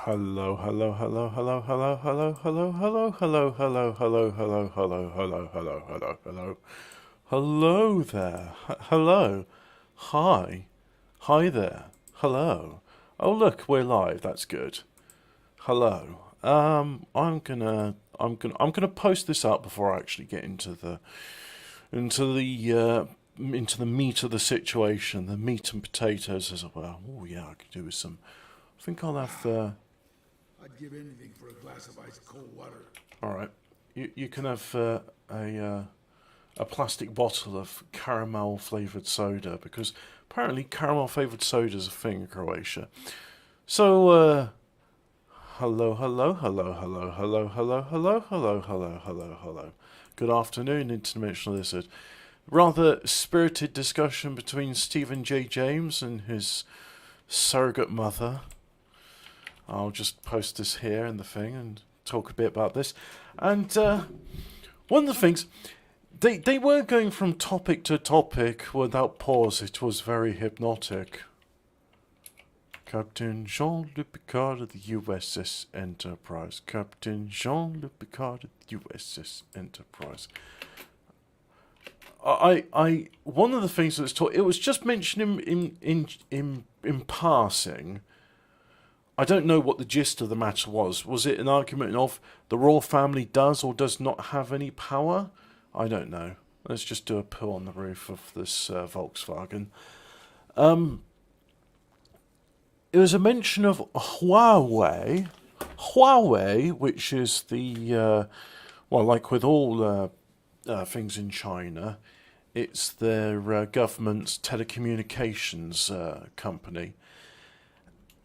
Hello, hello, hello, hello, hello, hello, hello, hello, hello, hello, hello, hello, hello, hello, hello, hello, hello. Hello there. Hello. Hi. Hi there. Hello. Oh look, we're live. That's good. Hello. I'm gonna post this up before I actually get into the into the meat of the situation, the meat and potatoes as well. Oh yeah, I could do with some. I think I'll have. I'd give anything for a glass of ice cold water. All right. You can have a plastic bottle of caramel flavored soda because apparently caramel flavored soda is a thing in Croatia. So hello, hello, hello, hello, hello, hello, hello, hello, hello, hello, hello. Good afternoon, Interdimensional Lizard. Rather spirited discussion between Stephen J. James and his surrogate mother. I'll just post this here in the thing and talk a bit about this. And one of the things, they were going from topic to topic without pause. It was very hypnotic. Captain Jean-Luc Picard of the USS Enterprise. Captain Jean-Luc Picard of the USS Enterprise. One of the things that was taught, it was just mentioned in passing. I don't know what the gist of the matter was. Was it an argument of the royal family does or does not have any power? I don't know. Let's just do a poo on the roof of this Volkswagen. It was a mention of Huawei. Huawei, which is the, well, like with all things in China, it's their government's telecommunications company.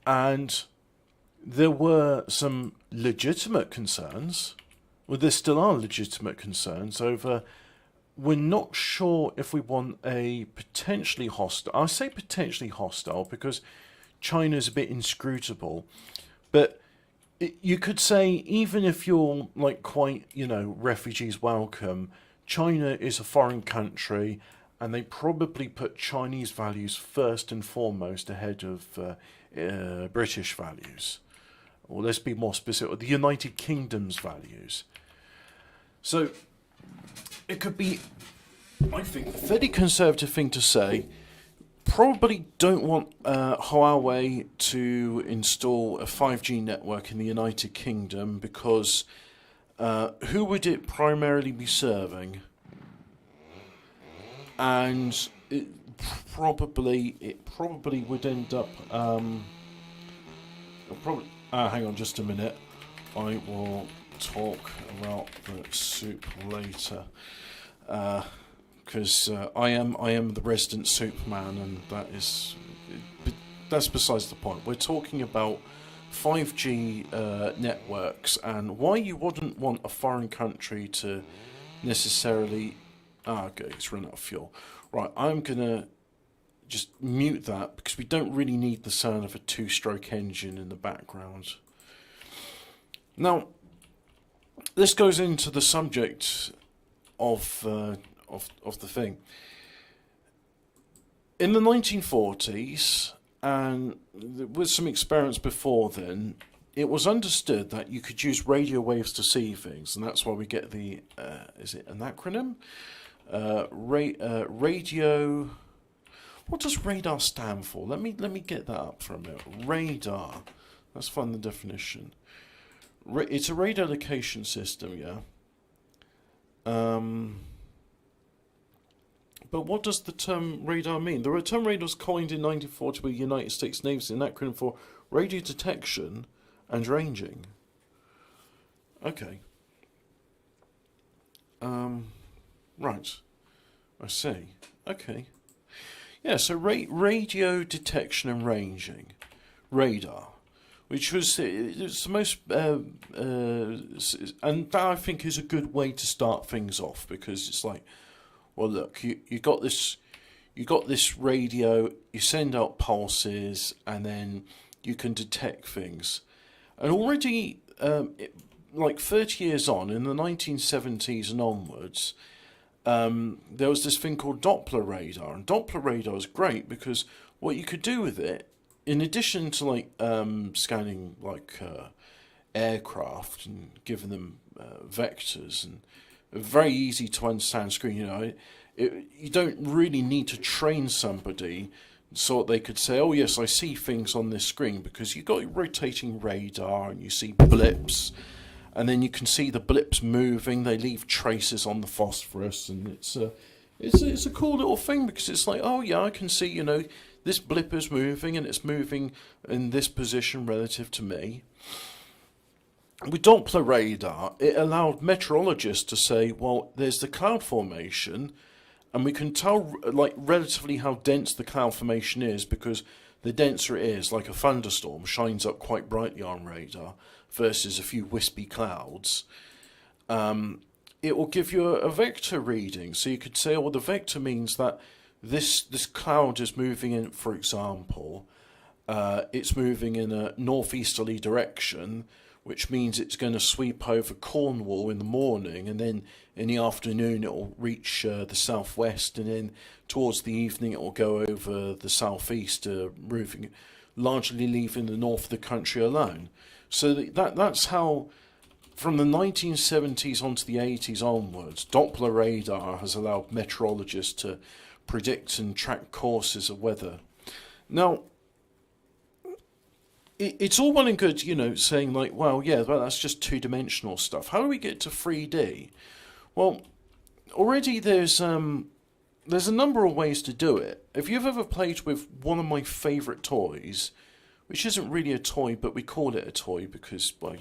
And there were some legitimate concerns, well, there still are legitimate concerns over, we're not sure if we want a potentially hostile, I say potentially hostile because China's a bit inscrutable, but you could say even if you're like quite, refugees welcome, China is a foreign country and they probably put Chinese values first and foremost ahead of British values. Or let's be more specific, the United Kingdom's values. So it could be, I think, a fairly conservative thing to say. Probably don't want Huawei to install a 5G network in the United Kingdom because who would it primarily be serving? And it probably would end up. Hang on, just a minute. I will talk about the soup later, because I am the resident soup man, and that's besides the point. We're talking about 5G networks and why you wouldn't want a foreign country to necessarily. Okay, it's run out of fuel. Right, I'm gonna just mute that because we don't really need the sound of a two-stroke engine in the background. Now, this goes into the subject of the thing. In the 1940s, and with some experiments before then, it was understood that you could use radio waves to see things, and that's why we get the is it an acronym? Radio. What does radar stand for? Let me get that up for a minute. Radar. Let's find the definition. It's a radio location system, yeah. But what does the term radar mean? The term radar was coined in 1940 by the United States Navy, an acronym for radio detection and ranging. Okay. Right. I see. Okay. Yeah, so radio detection and ranging. Radar. Which was it's the most, and that I think is a good way to start things off because it's like, well, look, you got this radio, you send out pulses, and then you can detect things, and already, like 30 years on, in the 1970s and onwards, there was this thing called Doppler radar, and Doppler radar was great because what you could do with it in addition to like scanning like aircraft and giving them vectors and a very easy to understand screen, you don't really need to train somebody so that they could say, oh yes, I see things on this screen, because you've got rotating radar and you see blips, and then you can see the blips moving. They leave traces on the phosphorus, and it's a cool little thing, because it's like, oh yeah, I can see, this blip is moving and it's moving in this position relative to me. With Doppler radar, it allowed meteorologists to say, well, there's the cloud formation, and we can tell like relatively how dense the cloud formation is, because the denser it is, like a thunderstorm shines up quite brightly on radar versus a few wispy clouds. It will give you a vector reading, so you could say, well, the vector means that this cloud is moving in, for example, it's moving in a northeasterly direction, which means it's going to sweep over Cornwall in the morning, and then in the afternoon it will reach the southwest, and then towards the evening it will go over the southeast, moving, largely leaving the north of the country alone. So that's how, from the 1970s onto the 80s onwards, Doppler radar has allowed meteorologists to predict and track courses of weather. Now, it's all well and good, saying like, well, yeah, well, that's just two-dimensional stuff. How do we get to 3D? Well, already there's a number of ways to do it. If you've ever played with one of my favourite toys, which isn't really a toy, but we call it a toy because, well,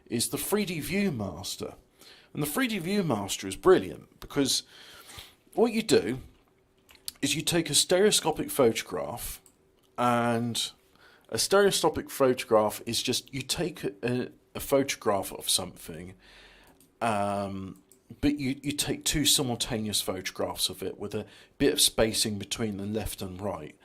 is the 3D Viewmaster. And the 3D Viewmaster is brilliant, because what you do is you take a stereoscopic photograph, and a stereoscopic photograph is just, you take a photograph of something, but you take two simultaneous photographs of it with a bit of spacing between the left and right.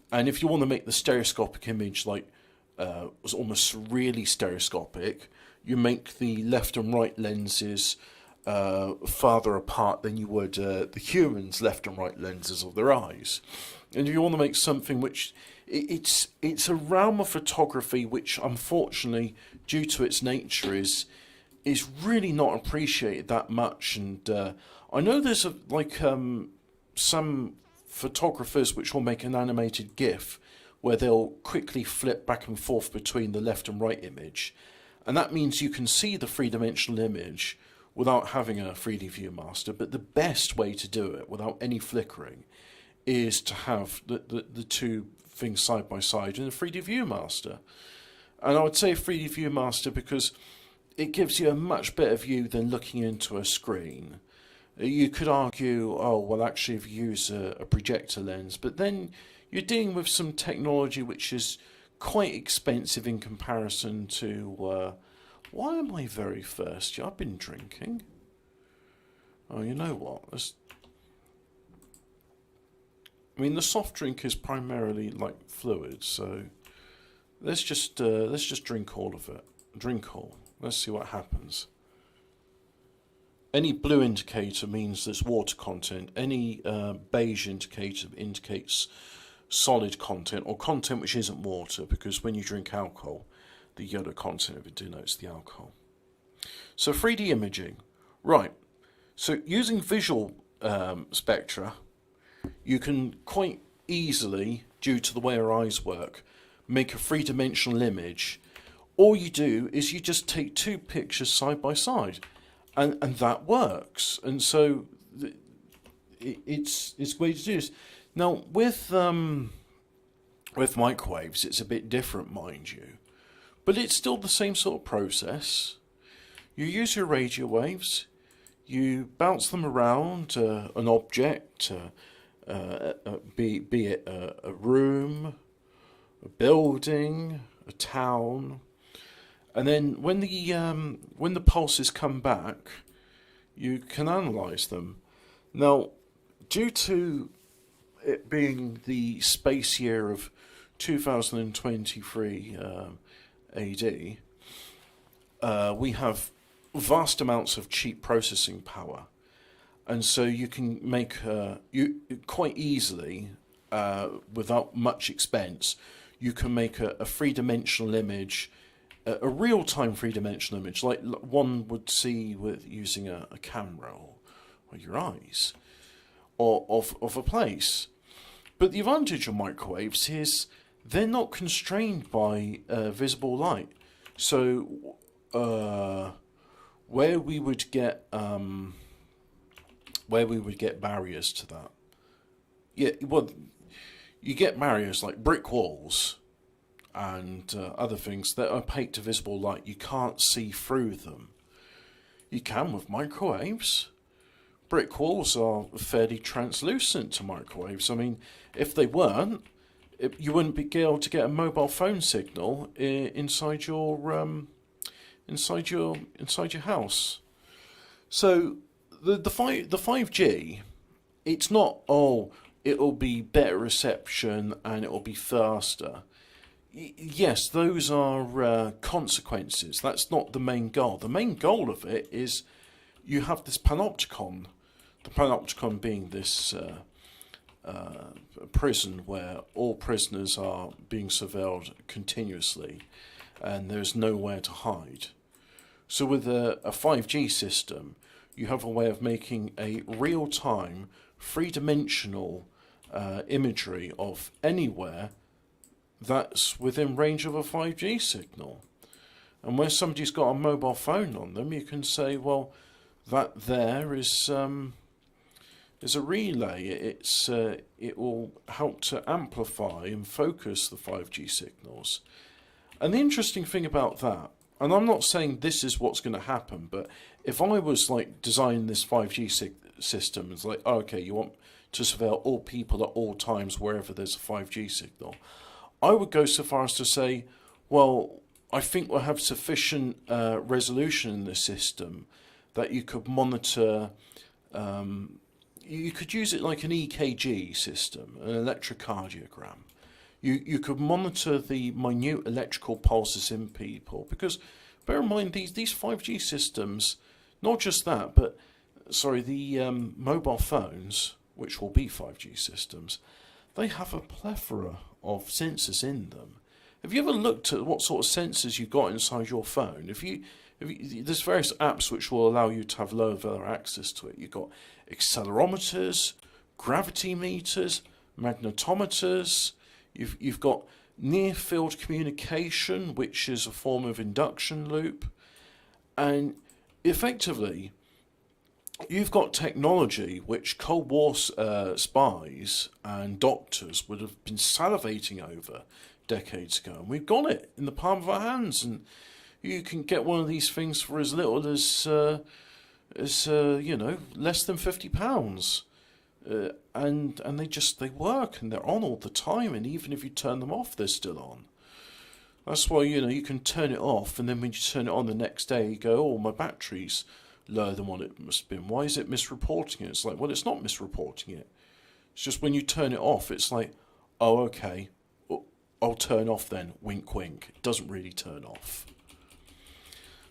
And if you want to make the stereoscopic image like almost really stereoscopic, you make the left and right lenses farther apart than you would the humans' left and right lenses of their eyes. And if you want to make something which it's a realm of photography which, unfortunately, due to its nature, is really not appreciated that much. And I know there's some photographers which will make an animated GIF where they'll quickly flip back and forth between the left and right image, and that means you can see the three-dimensional image without having a 3D Viewmaster. But the best way to do it without any flickering is to have the two things side by side in a 3D Viewmaster. And I would say 3D Viewmaster because it gives you a much better view than looking into a screen. You could argue, oh, well, actually, if you use a projector lens, but then you're dealing with some technology which is quite expensive in comparison to... why am I very thirsty? I've been drinking. Oh, you know what? The soft drink is primarily like fluid, so let's just drink all of it. Drink all. Let's see what happens. Any blue indicator means there's water content. Any beige indicator indicates solid content, or content which isn't water, because when you drink alcohol, the yellow content of it denotes the alcohol. So 3D imaging. Right. So using visual spectra, you can quite easily, due to the way our eyes work, make a three-dimensional image. All you do is you just take two pictures side by side, and that works. And so it's a way to do this. Now with microwaves, it's a bit different, mind you, but it's still the same sort of process. You use your radio waves, you bounce them around an object, be it a room, a building, a town, and then when the pulses come back, you can analyse them. Now, due to it being the space year of 2023 AD, we have vast amounts of cheap processing power, and so you can make you quite easily, without much expense, you can make a three-dimensional image, a real-time three-dimensional image, like one would see with using a camera or your eyes, or of a place. But the advantage of microwaves is they're not constrained by visible light. So where we would get barriers to that, yeah, well, you get barriers like brick walls and other things that are opaque to visible light. You can't see through them. You can with microwaves. Brick walls are fairly translucent to microwaves. I mean, if they weren't, you wouldn't be able to get a mobile phone signal inside your house. So the 5G, it's not, oh, it'll be better reception and it'll be faster. Yes, those are consequences. That's not the main goal. The main goal of it is you have this panopticon. The panopticon being this prison where all prisoners are being surveilled continuously and there's nowhere to hide. So with a 5G system, you have a way of making a real-time, three-dimensional imagery of anywhere that's within range of a 5G signal. And where somebody's got a mobile phone on them, you can say, well, that there is a relay. It will help to amplify and focus the 5G signals. And the interesting thing about that, and I'm not saying this is what's going to happen, but if I was like designing this 5G system, it's like, oh, okay, you want to surveil all people at all times wherever there's a 5G signal, I would go so far as to say, well, I think we'll have sufficient resolution in the system that you could monitor. You could use it like an EKG system, an electrocardiogram. You could monitor the minute electrical pulses in people, because bear in mind these 5G systems, not just that, but the mobile phones, which will be 5G systems, they have a plethora of sensors in them. Have you ever looked at what sort of sensors you've got inside your phone? There's various apps which will allow you to have low level access to it. You've got accelerometers, gravity meters, magnetometers. You've got near field communication, which is a form of induction loop, and effectively, you've got technology which Cold War spies and doctors would have been salivating over decades ago, and we've got it in the palm of our hands. And you can get one of these things for as little as less than £50, and they work and they're on all the time. And even if you turn them off, they're still on. That's why you can turn it off, and then when you turn it on the next day, you go, oh, my battery's lower than what it must have been. Why is it misreporting it? It's like, well, it's not misreporting it. It's just when you turn it off, it's like, oh, okay, I'll turn off then, wink wink. It doesn't really turn off.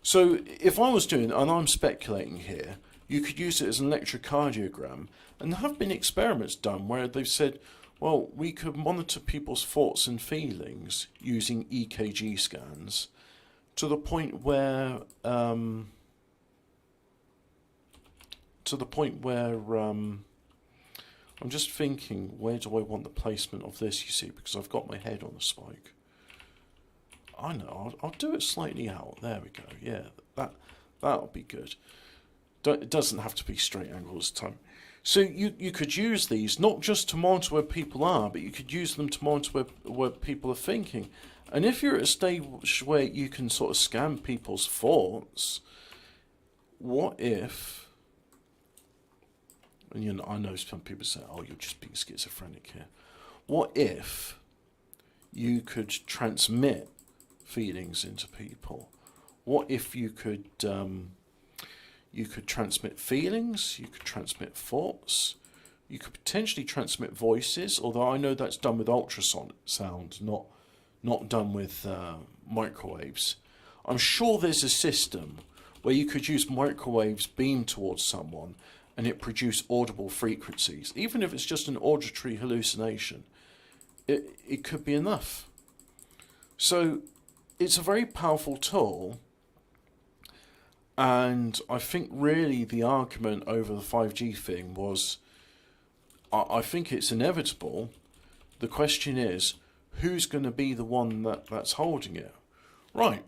So if I was doing, and I'm speculating here, you could use it as an electrocardiogram, and there have been experiments done where they've said, well, we could monitor people's thoughts and feelings using EKG scans to the point where I'm just thinking, where do I want the placement of this, you see, because I've got my head on a spike. I know, I'll do it slightly out. There we go. Yeah, that'll be good. It doesn't have to be straight angle this time. So you could use these not just to monitor where people are, but you could use them to monitor where people are thinking. And if you're at a stage where you can sort of scan people's thoughts, what if... And I know some people say, oh, you're just being schizophrenic here. What if you could transmit feelings into people? What if you could transmit feelings, you could transmit thoughts, you could potentially transmit voices, although I know that's done with ultrasound, not done with microwaves. I'm sure there's a system where you could use microwaves beamed towards someone and it produce audible frequencies. Even if it's just an auditory hallucination, it could be enough. So it's a very powerful tool, and I think really the argument over the 5G thing was, I think it's inevitable. The question is, who's going to be the one that's holding it? Right.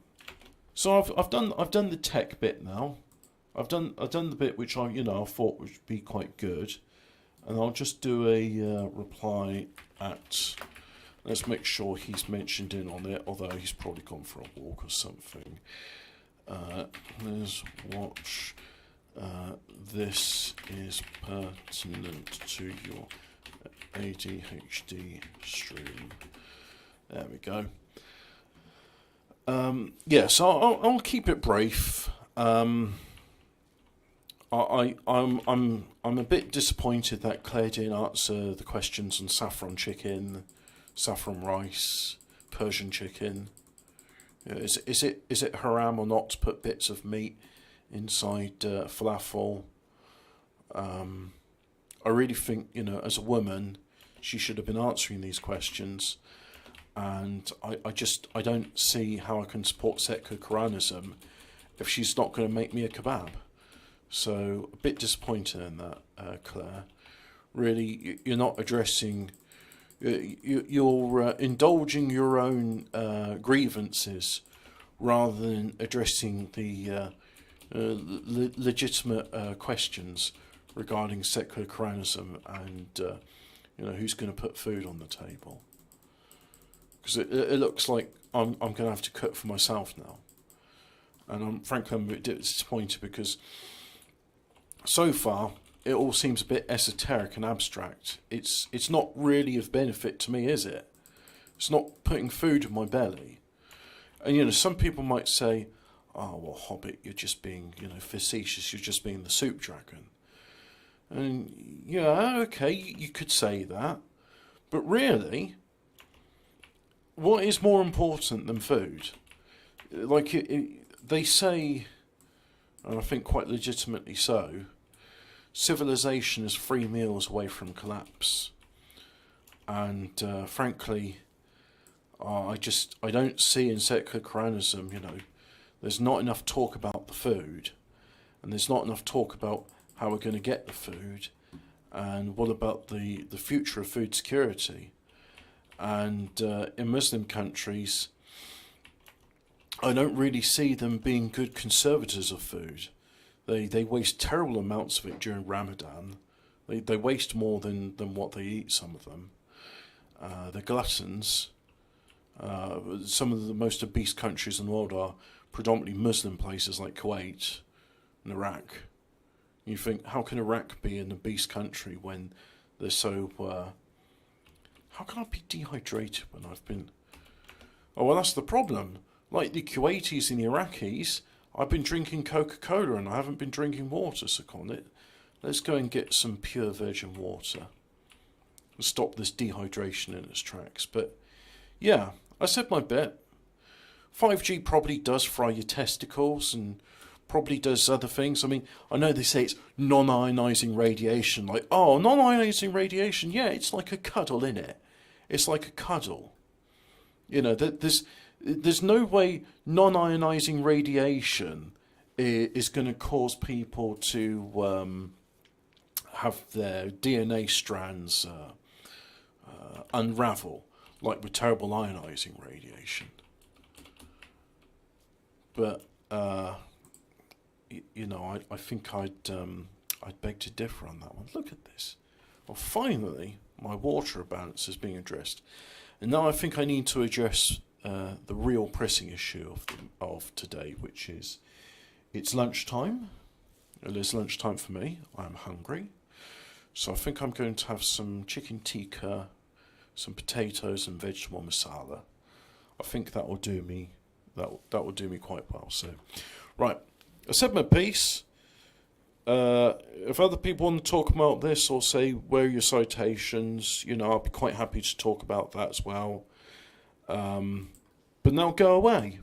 So I've done the tech bit now. I've done the bit which I thought would be quite good, and I'll just do a reply at. Let's make sure he's mentioned in on it, although he's probably gone for a walk or something. Let's watch. This is pertinent to your ADHD stream. There we go. So I'll keep it brief. I'm a bit disappointed that Claire didn't answer the questions on saffron chicken, saffron rice, Persian chicken. Is it haram or not to put bits of meat inside falafel? I really think, as a woman, she should have been answering these questions, and I don't see how I can support secular Quranism if she's not going to make me a kebab. So a bit disappointed in that, Claire. Really, you're not addressing. You're indulging your own grievances rather than addressing the legitimate questions regarding secular Quranism and who's going to put food on the table. Because it looks like I'm going to have to cook for myself now, and I'm a bit disappointed because so far it all seems a bit esoteric and abstract. It's not really of benefit to me, is it? It's not putting food in my belly. And some people might say, "Oh well, Hobbit, you're just being facetious. You're just being the soup dragon." And okay, you could say that, but really, what is more important than food? Like they say, and I think quite legitimately so, civilization is 3 meals away from collapse. And frankly, I don't see in secular Quranism, there's not enough talk about the food, and there's not enough talk about how we're going to get the food, and what about the future of food security. And in Muslim countries, I don't really see them being good conservators of food. They waste terrible amounts of it during Ramadan. They waste more than what they eat, some of them. They're gluttons. Some of the most obese countries in the world are predominantly Muslim places like Kuwait and Iraq. You think, how can Iraq be an obese country when they're so... how can I be dehydrated when I've been... Oh, well, that's the problem. Like the Kuwaitis and the Iraqis, I've been drinking Coca-Cola and I haven't been drinking water, so on it. Let's go and get some pure virgin water and stop this dehydration in its tracks. But yeah, I said my bit. 5G probably does fry your testicles and probably does other things. I mean, I know they say it's non-ionizing radiation. Like, oh, non-ionizing radiation, yeah, it's like a cuddle, innit? It's like a cuddle. There's no way non-ionizing radiation is going to cause people to have their DNA strands unravel, like with terrible ionizing radiation. But I think I'd beg to differ on that one. Look at this. Well, finally, my water balance is being addressed, and now I think I need to address the real pressing issue of today, which is it's lunchtime. It is lunchtime for me. I'm hungry, so I think I'm going to have some chicken tikka, some potatoes, and vegetable masala. I think that will do me. That will do me quite well. So, right, I said my piece. If other people want to talk about this or say where are your citations, I'll be quite happy to talk about that as well. But now go away.